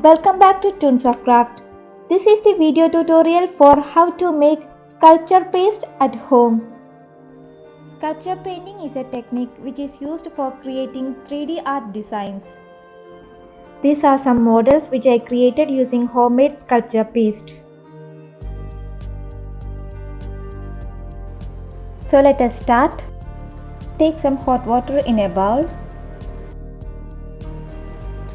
Welcome back to Toons of Craft. This is the video tutorial for how to make sculpture paste at home. Sculpture painting is a technique which is used for creating 3D art designs. These are some models which I created using homemade sculpture paste. So let us start. Take some hot water in a bowl.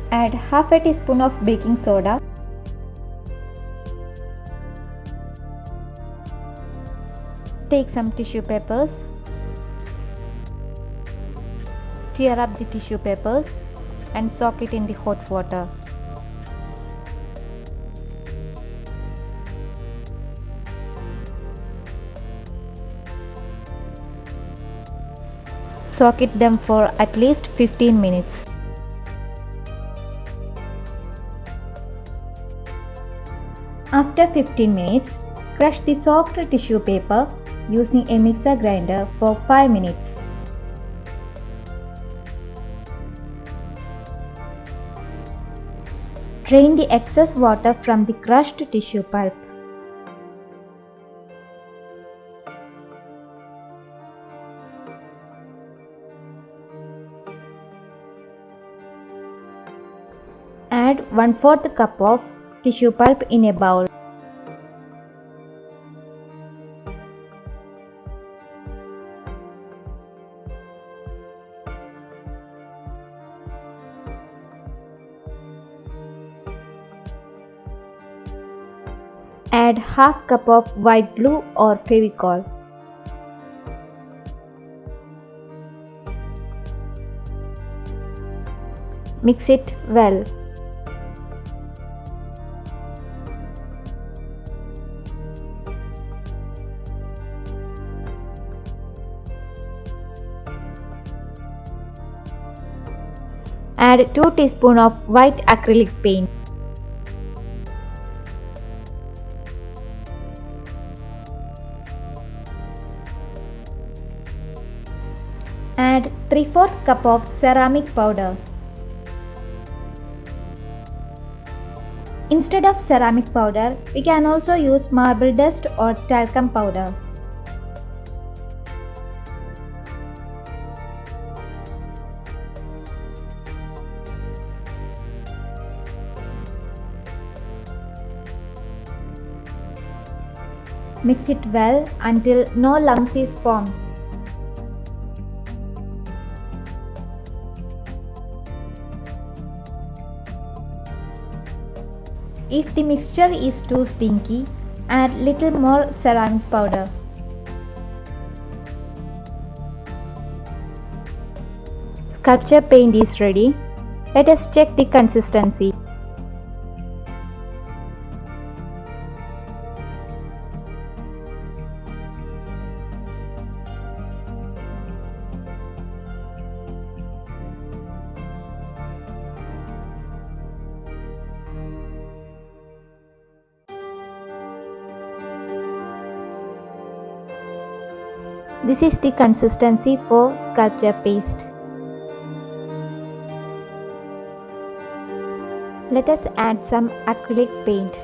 Add half a teaspoon of baking soda. Take some tissue papers. Tear up the tissue papers and soak it in the hot water. Soak it them for at least 15 minutes. After 15 minutes, crush the soaked tissue paper using a mixer grinder for 5 minutes. Drain the excess water from the crushed tissue pulp. Add 1/4 cup of tissue pulp in a bowl. Add half cup of white glue or Fevicol. Mix it well. Add 2 teaspoons of white acrylic paint. Add 3/4 cup of ceramic powder. Instead of ceramic powder, we can also use marble dust or talcum powder. Mix it well until no lumps is formed. If the mixture is too stinky, add little more ceramic powder. Sculpture paint is ready. Let us check the consistency. This is the consistency for sculpture paste. Let us add some acrylic paint.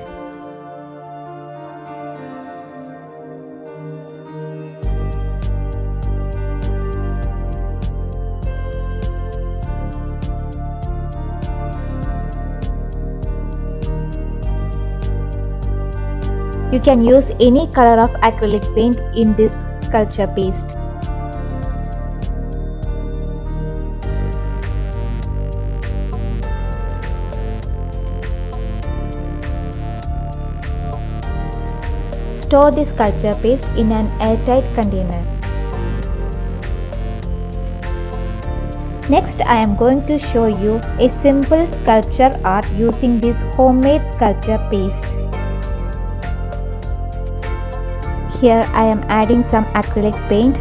You can use any color of acrylic paint in this sculpture paste. Store the sculpture paste in an airtight container. Next, I am going to show you a simple sculpture art using this homemade sculpture paste. Here I am adding some acrylic paint.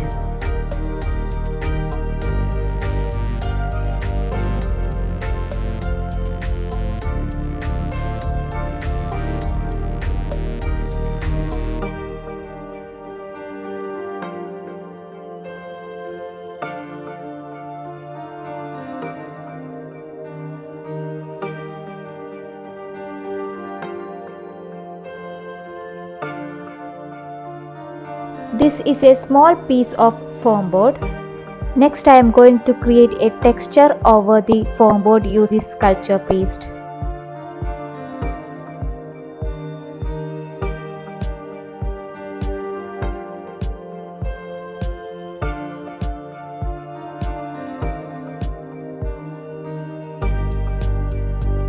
This is a small piece of foam board. Next I am going to create a texture over the foam board using sculpture paste.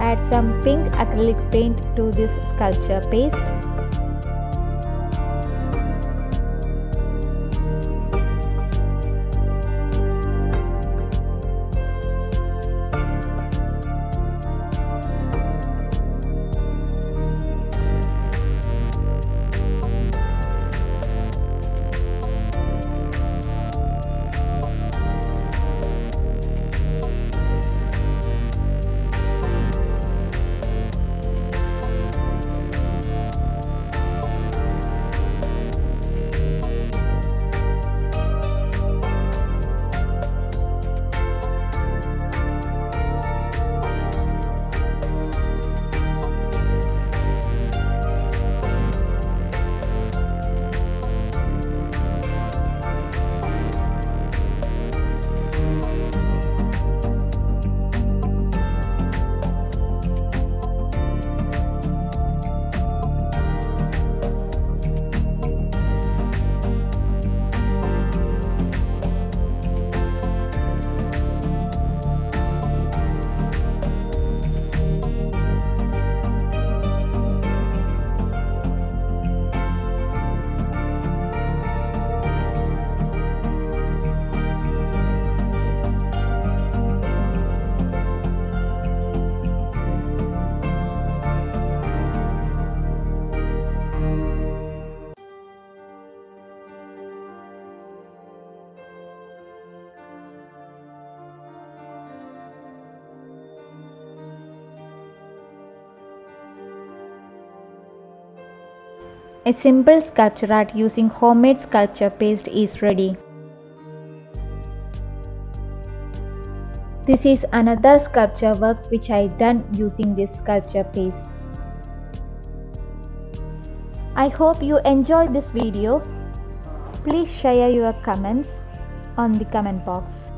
Add some pink acrylic paint to this sculpture paste. A simple sculpture art using homemade sculpture paste is ready. This is another sculpture work which I done using this sculpture paste. I hope you enjoyed this video. Please share your comments on the comment box.